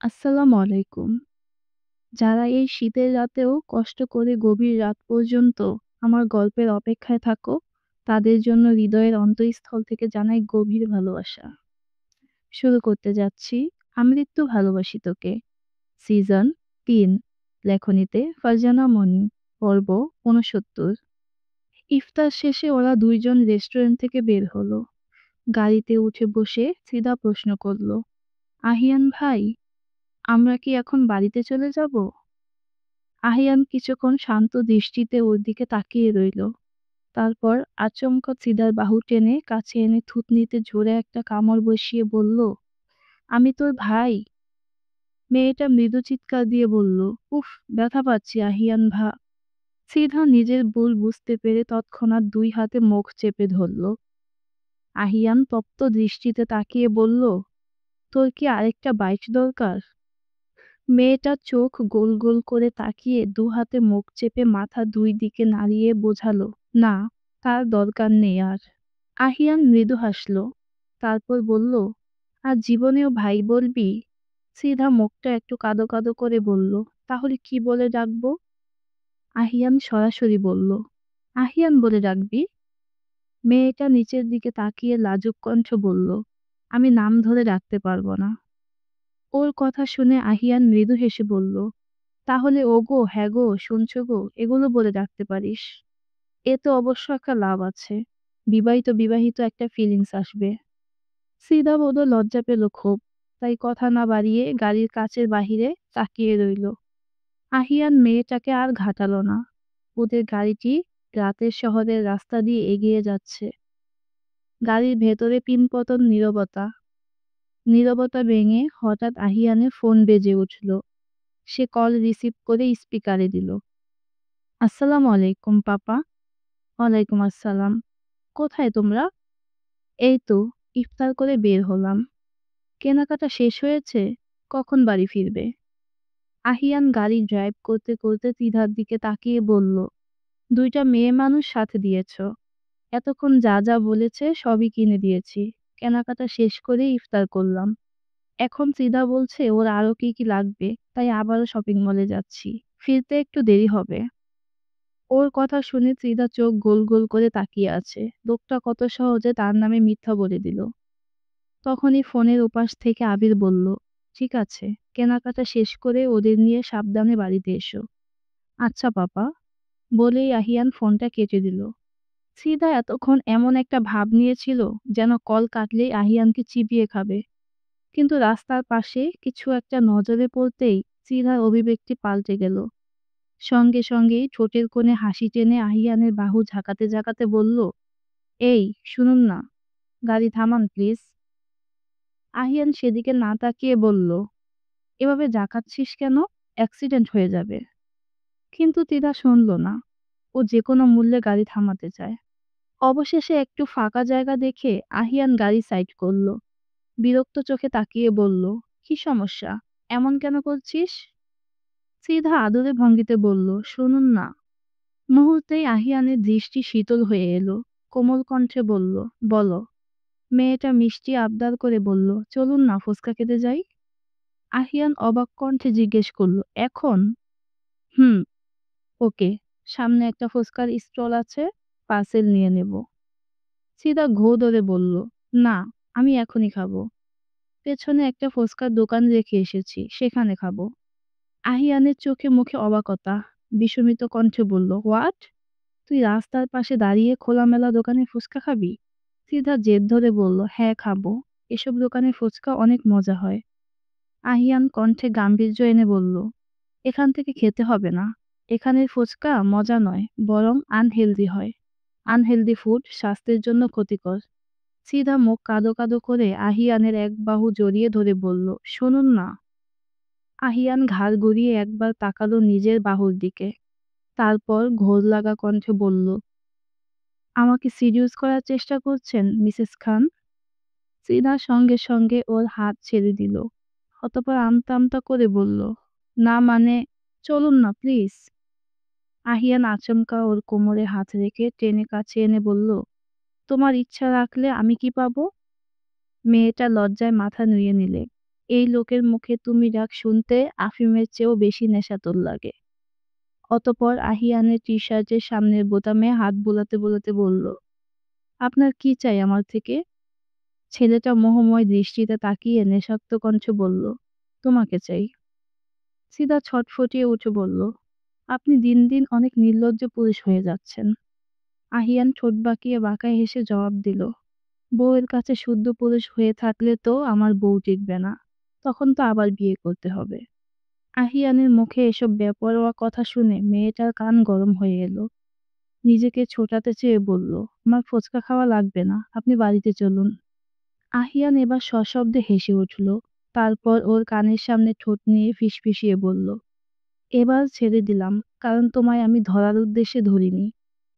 আসসালামু আলাইকুম। যারা এই শীতের রাতেও কষ্ট করে গভীর রাত পর্যন্ত আমার গল্পের অপেক্ষায় থাকো, তাদের জন্য হৃদয়ের অন্তঃস্থল থেকে জানাই গভীর ভালোবাসা। শুরু করতে যাচ্ছি, আমৃত্যু ভালোবাসি তোকে। সিজন ৩, লেখনীতে ফারজানা মনি, পর্ব ৬৯। ইফতার শেষে ওরা ২ জন রেস্টুরেন্ট থেকে বের হলো। গাড়িতে উঠে বসে ফিদা প্রশ্ন করল, আহিয়ান ভাই, আমরা কি এখন বাড়িতে চলে যাব? আহিয়ান কিছুক্ষণ শান্ত দৃষ্টিতে ওর দিকে তাকিয়ে রইল। তারপর আচমকা ফিদার বাহু টেনে কাছে এনে থুতনিতে জোরে একটা কামড় বসিয়ে বলল, আমি তোর ভাই। মেয়েটা মৃদু চিৎকার দিয়ে বলল, উফ, ব্যথা পাচ্ছি আহিয়ান ভা। সিধা নিজের ভুল বুঝতে পেরে তৎক্ষণাৎ ২ হাতে মুখ চেপে ধরল। আহিয়ান তপ্ত দৃষ্টিতে তাকিয়ে বলল, তোর কি আরেকটা বাইট দরকার? মেয়েটা চোখ গোল গোল করে তাকিয়ে ২ হাতে মুখ চেপে মাথা ২ দিকে নাড়িয়ে বোঝালো, না, তার দরকার নেই আর। আহিয়ান মৃদু হাসল। তারপর বলল, আর জীবনেও ভাই বলবি? সিধা মুখটা একটু কাদো কাদো করে বলল, তাহলে কি বলে ডাকবো? আহিয়ান সরাসরি বলল, আহিয়ান বলে ডাকবি? মেয়েটা নিচের দিকে তাকিয়ে লাজুক কণ্ঠ বলল, আমি নাম ধরে ডাকতে পারবো না। ওর কথা শুনে আহিয়ান মৃদু হেসে বলল, তাহলে ওগো, হ্যাগো, শুনছো গো, এগুলো বলে ডাকতে পারিস। এতে অবশ্য একটা লাভ আছে। বিবাহিত বিবাহিত একটা ফিলিংস আসবে। সিদা বোধ লজ্জা পেল খুব, তাই কথা না বাড়িয়ে গাড়ির কাচের বাহিরে তাকিয়ে রইল। আহিয়ান মেয়েটাকে আর ঘাটালো না। ওদের গাড়িটি রাতের শহরের রাস্তা দিয়ে এগিয়ে যাচ্ছে। গাড়ির ভেতরে পিনপতন নীরবতা। নীরবতা ভেঙে হঠাৎ আহিয়ানের ফোন বেজে উঠল। সে কল রিসিভ করে স্পিকারে দিল। আসসালামু আলাইকুম পাপা। ওয়ালাইকুম আসসালাম। কোথায় তোমরা? এই তো, ইফতার করে বের হলাম। কেনাকাটা শেষ হয়েছে? কখন বাড়ি ফিরবে? আহিয়ান গাড়ি ড্রাইভ করতে করতে তিধার দিকে তাকিয়ে বলল, ২টা মেয়ে মানুষ সাথে দিয়েছ। এতক্ষণ যা যা বলেছে সবই কিনে দিয়েছি। কেনাকাটা শেষ করে ইফতার করলাম। এখন সিধা বলছে ওর আরো কি কি লাগবে, তাই আবারও শপিং মলে যাচ্ছি। ফিরতে একটু দেরি হবে। ওর কথা শুনে সিধা চোখ গোল গোল করে তাকিয়ে আছে। লোকটা কত সহজে তার নামে মিথ্যা বলে দিল। তখনই ফোনের ওপাশ থেকে আবির বলল, ঠিক আছে, কেনাকাটা শেষ করে ওদের নিয়ে সাবধানে বাড়িতে এসো। আচ্ছা পাপা, বলেই আহিয়ান ফোনটা কেটে দিল। সিধা এতক্ষণ এমন একটা ভাব নিয়েছিল যেন কল কাটলেই আহিয়ানকে চিবিয়ে খাবে। কিন্তু রাস্তার পাশে কিছু একটা নজরে পড়তেই সিধার অভিব্যক্তি পাল্টে গেল। সঙ্গে সঙ্গেই ঠোঁটের কোণে হাসি টেনে আহিয়ানের বাহু ঝাঁকাতে ঝাঁকাতে বলল, এই শুনুন না, গাড়ি থামান প্লিজ। আহিয়ান সেদিকে না তাকিয়ে বলল, এভাবে জাকাচ্ছিস কেন? অ্যাক্সিডেন্ট হয়ে যাবে। কিন্তু তিধা শুনল না। ও যে কোনো মূল্যে গাড়ি থামাতে চায়। অবশেষে একটু ফাঁকা জায়গা দেখে আহিয়ান গাড়ি সাইড করল। বিরক্ত চোখে তাকিয়ে বলল, কি সমস্যা? এমন কেন করছিস? সিধা আদুরে ভঙ্গিতে বলল, শুনুন না। মুহূর্তেই আহিয়ানের দৃষ্টি শীতল হয়ে এলো। কোমল কণ্ঠে বলল, বলো। মেয়েটা মিষ্টি আবদার করে বলল, চলুন না, ফুচকা খেতে যাই। আহিয়ান অবাক কণ্ঠে জিজ্ঞেস করল, এখন? হুম, ওকে। সামনে একটা ফুচকার স্টল আছে, পার্সেল নিয়ে নেব। সিধা ঘো ধরে বলল, না, আমি এখনই খাবো। পেছনে একটা ফুচকার দোকান রেখে এসেছি, সেখানে খাবো। আহিয়ানের চোখে মুখে অবাকতা। বিস্মিত কণ্ঠে বলল, হোয়াট? তুই রাস্তার পাশে দাঁড়িয়ে খোলামেলা দোকানে ফুচকা খাবি? সিধা জেদ ধরে বলল, হ্যাঁ খাবো। এসব দোকানের ফুচকা অনেক মজা হয়। আহিয়ান কণ্ঠে গাম্ভীর্য এনে বলল, এখান থেকে খেতে হবে না। এখানের ফুচকা মজা নয়, বরং আনহেলদি হয়। আনহেলদি ফুড স্বাস্থ্যের জন্য ক্ষতিকর। সিধা মুখ কাদো কাদো করে আহিয়ানের এক বাহু জড়িয়ে ধরে বলল, শুনুন না। আহিয়ান ঘাড় ঘুরিয়ে একবার তাকালো নিজের বাহুর দিকে। তারপর ঘোর লাগা কণ্ঠে বলল, আমাকে সিডিউস করার চেষ্টা করছেন মিসেস খান? সিধা সঙ্গে সঙ্গে ওর হাত ছেড়ে দিল। অতঃপর আমতা আমতা করে বলল, না মানে, চলুন না প্লিজ। আহিয়ান আচমকা ওর কোমরে হাত রেখে টেনে কাছে এনে বলল, তোমার ইচ্ছা রাখলে আমি কি পাবো? মেয়েটা লজ্জায় মাথা নুইয়ে নিলে। এই লোকের মুখে তুমি ডাক শুনতে আফিমের চেয়েও বেশি নেশাতুর লাগে। অতঃপর আহিয়ানের টি-শার্টের সামনের বোতামে হাত বুলাতে বুলাতে বলল, আপনার কি চাই আমার থেকে? ছেলেটা মোহময় দৃষ্টিতে তাকিয়ে নেশাক্ত কণ্ঠে বলল, তোমাকে চাই। সিদা ছটফটিয়ে উঠে বলল, আপনি দিন দিন অনেক নির্লজ্জ পুরুষ হয়ে যাচ্ছেন। আহিয়ান ঠোঁট বাঁকিয়ে বাঁকায় হেসে জবাব দিল, বউয়ের কাছে শুদ্ধ পুরুষ হয়ে থাকলে তো আমার বউ টিকবে না, তখন তো আবার বিয়ে করতে হবে। আহিয়ানের মুখে এসব বেপরোয়া কথা শুনে মেয়েটার কান গরম হয়ে এলো। নিজেকে ছোটাতে চেয়ে বলল, আমার ফুচকা খাওয়া লাগবে না, আপনি বাড়িতে চলুন। আহিয়ান এবার সশব্দে হেসে উঠল। তারপর ওর কানের সামনে ঠোঁট নিয়ে ফিসফিসিয়ে বলল, এবার ছেড়ে দিলাম, কারণ তোমায় আমি ধরার উদ্দেশ্যে ধরিনি।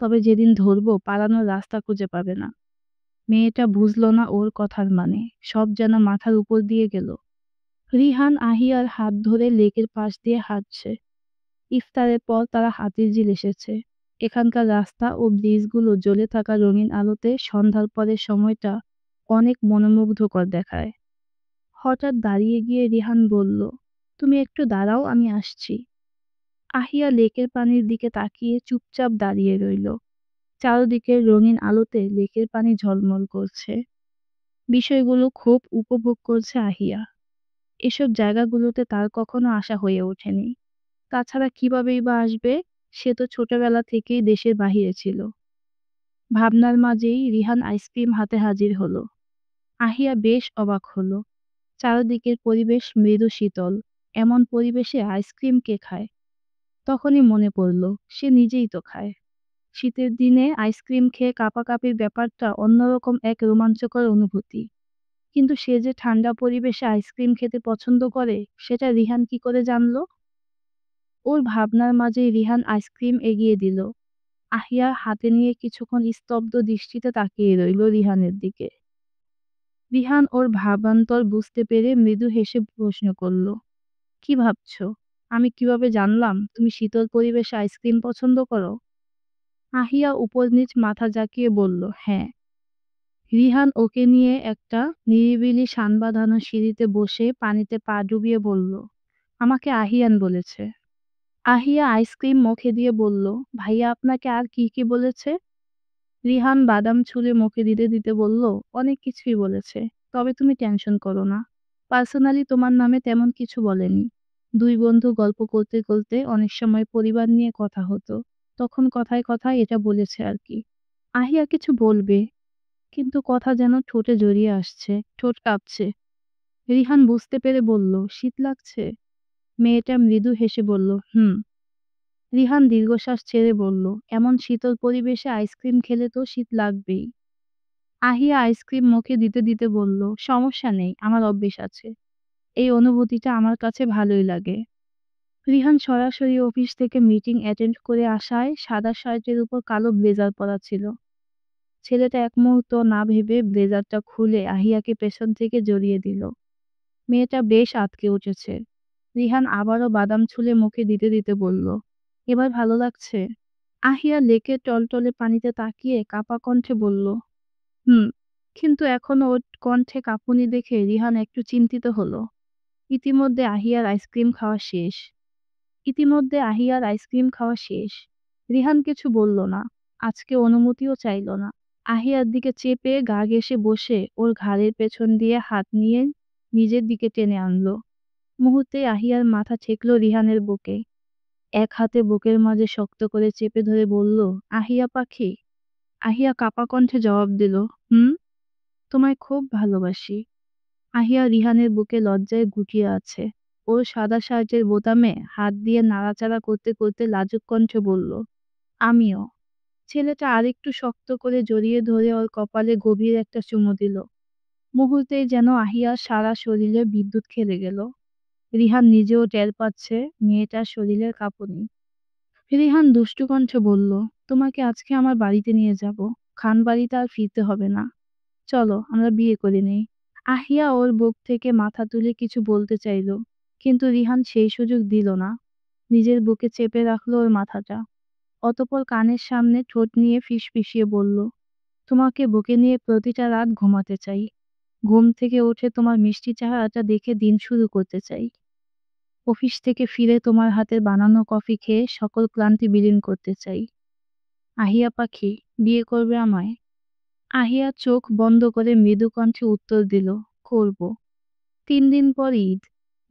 তবে যেদিন ধরবো পালানোর রাস্তা খুঁজে পাবে না। মেয়েটা বুঝল না ওর কথার মানে, সব যেন মাথার উপর দিয়ে গেল। রিহান আহিয়ার হাত ধরে লেকের পাশ দিয়ে হাঁটছে। ইফতারের পর তারা হাতিরঝিল এসেছে। এখানকার রাস্তা ও ব্রিজগুলো জ্বলে থাকা রঙিন আলোতে সন্ধ্যার পরের সময়টা অনেক মনোমুগ্ধকর দেখায়। হঠাৎ দাঁড়িয়ে গিয়ে রিহান বলল, তুমি একটু দাঁড়াও, আমি আসছি। আহিয়া লেকের পানির দিকে তাকিয়ে চুপচাপ দাঁড়িয়ে রইল। চারদিকের রঙিন আলোতে লেকের পানি ঝলমল করছে। বিষয়গুলো খুব উপভোগ করছে আহিয়া। এসব জায়গাগুলোতে তার কখনো আসা হয়ে ওঠেনি। তাছাড়া কিভাবেই বা আসবে, সে তো ছোটবেলা থেকেই দেশের বাহিরে ছিল। ভাবনার মাঝেই রিহান আইসক্রিম হাতে হাজির হলো। আহিয়া বেশ অবাক হলো। চারদিকের পরিবেশ মৃদু শীতল। এমন পরিবেশে আইসক্রিম কে খায়? তখনই মনে পড়ল, সে নিজেই তো খায়। শীতের দিনে আইসক্রিম খেয়ে কাঁপাকাঁপির ব্যাপারটা অন্যরকম এক রোমাঞ্চকর অনুভূতি। কিন্তু সে যে ঠান্ডা পরিবেশে আইসক্রিম খেতে পছন্দ করে, সেটা রিহান কি করে জানল? ওর ভাবনার মাঝেই রিহান আইসক্রিম এগিয়ে দিল। আহিয়া হাতে নিয়ে কিছুক্ষণ স্তব্ধ দৃষ্টিতে তাকিয়ে রইল রিহানের দিকে। রিহান ওর ভাবান্তর বুঝতে পেরে মৃদু হেসে প্রশ্ন করল, কি ভাবছো? আমি কিভাবে জানলাম তুমি শীতল পরিবেশে আইসক্রিম পছন্দ করো? আহিয়া উপর নিচ মাথা ঝাঁকিয়ে বলল, হ্যাঁ। রিহান ওকে নিয়ে একটা নিরিবিলি শান বাঁধানো সিঁড়িতে বসে পানিতে পা ডুবিয়ে বলল, আমাকে আহিয়ান বলেছে। আহিয়া আইসক্রিম মুখে দিয়ে বলল, ভাইয়া আপনাকে আর কি কি বলেছে? রিহান বাদাম ছুলে মুখে দিতে দিতে বলল, অনেক কিছুই বলেছে। তবে তুমি টেনশন করো না। পার্সোনালি তোমার নামে তেমন কিছু বলেনি। দুই বন্ধু গল্প করতে করতে অনেক সময় পরিবার নিয়ে কথা হতো। তখন কথায় কথায় এটা বলেছে আর কি। আহিয়া কিছু বলবে, কিন্তু কথা যেন ঠোঁটে জড়িয়ে আসছে, ঠোঁট কাঁপছে। রিহান বুঝতে পেরে বলল, শীত লাগছে? মেয়েটা মৃদু হেসে বলল, হুম। রিহান দীর্ঘশ্বাস ছেড়ে বলল, এমন শীতল পরিবেশে আইসক্রিম খেলে তো শীত লাগবেই। আহিয়া আইসক্রিম মুখে দিতে দিতে বলল, সমস্যা নেই, আমার অভ্যেস আছে। এই অনুভূতিটা আমার কাছে ভালোই লাগে। রিহান সরাসরি অফিস থেকে মিটিং অ্যাটেন্ড করে আসায় সাদা শার্টের উপর কালো ব্লেজার পরা ছিল। ছেলেটা এক মুহূর্ত না ভেবে ব্লেজারটা খুলে আহিয়াকে পেছন থেকে জড়িয়ে দিল। মেয়েটা বেশ আঁতকে উঠেছে। রিহান আবারও বাদাম ছুলে মুখে দিতে দিতে বলল, এবার ভালো লাগছে? আহিয়া লেকের টলটলে পানিতে তাকিয়ে কাঁপা কণ্ঠে বলল, হুম। কিন্তু এখনো ওর কণ্ঠে কাঁপুনি দেখে রিহান একটু চিন্তিত হলো। ইতিমধ্যে আহিয়ার আইসক্রিম খাওয়া শেষ। রিহান কিছু বলল না। আজকে অনুমতিও চাইল না। আহিয়ার দিকে চেপে গা ঘেঁষে বসে ওর ঘাড়ের পেছন দিয়ে হাত নিয়ে নিজের দিকে টেনে আনলো। মুহূর্তে আহিয়ার মাথা ঠেকল রিহানের বুকে। এক হাতে বুকের মাঝে শক্ত করে চেপে ধরে বলল, আহিয়া পাখি। আহিয়া কাঁপা কণ্ঠে জবাব দিল, হুম। তোমায় খুব ভালোবাসি। আহিয়া রিহানের বুকে লজ্জায় গুটিয়ে আছে। ওর সাদা শার্টের বোতামে হাত দিয়ে নাড়াচাড়া করতে করতে লাজুক কণ্ঠে বলল, আমিও। ছেলেটা আরেকটু শক্ত করে জড়িয়ে ধরে ওর কপালে গভীর একটা চুমু দিল। মুহূর্তেই যেন আহিয়ার সারা শরীরে বিদ্যুৎ খেলে গেল। রিহান নিজেও টের পাচ্ছে মেয়েটার শরীরের কাঁপুনি। রিহান দুষ্টু কণ্ঠে বলল, তোমাকে আজকে আমার বাড়িতে নিয়ে যাব। খান বাড়িতে আর ফিরতে হবে না। চলো আমরা বিয়ে করে নেই। আহিয়া ওর বুক থেকে মাথা তুলে কিছু বলতে চাইল, কিন্তু রিহান সেই সুযোগ দিল না। নিজের বুকে চেপে রাখলো ওর মাথাটা। অতঃপর কানের সামনে ঠোঁট নিয়ে ফিসফিসিয়ে বলল, তোমাকে বুকে নিয়ে প্রতিটা রাত ঘুমাতে চাই। ঘুম থেকে উঠে তোমার মিষ্টি চেহারাটা দেখে দিন শুরু করতে চাই। অফিস থেকে ফিরে তোমার হাতের বানানো কফি খেয়ে সকল ক্লান্তি বিলীন করতে চাই। আহিয়া পাখি, বিয়ে করবে আমায়? আহিয়া চোখ বন্ধ করে মৃদু কণ্ঠে উত্তর দিল, করব। ৩ দিন পর ঈদ।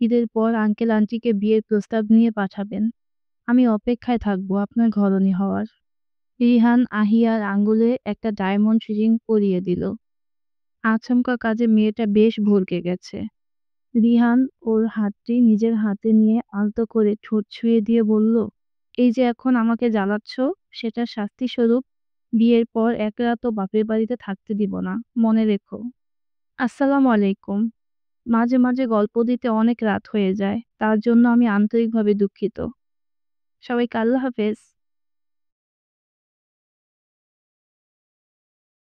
ঈদের পর আঙ্কেল আন্টিকে বিয়ের প্রস্তাব নিয়ে পাঠাবেন। আমি অপেক্ষায় থাকবো আপনার ঘরণী হওয়ার। রিহান আহিয়ার আঙ্গুলে একটা ডায়মন্ড রিং পরিয়ে দিল। আচমকা কাজে মেয়েটা বেশ ভড়কে গেছে। রিহান ওর হাতটি নিজের হাতে নিয়ে আলতো করে ঠোঁট ছুঁয়ে দিয়ে বলল, এই যে এখন আমাকে জ্বালাচ্ছ, সেটা শাস্তিস্বরূপ। বিয়ের পর এক রাতও বাপের বাড়িতে থাকতে দিব না, মনে রেখো। আসসালামু আলাইকুম। মাঝে মাঝে গল্প দিতে অনেক রাত হয়ে যায়, তার জন্য আমি আন্তরিকভাবে দুঃখিত। সবাইকে আল্লাহ হাফেজ।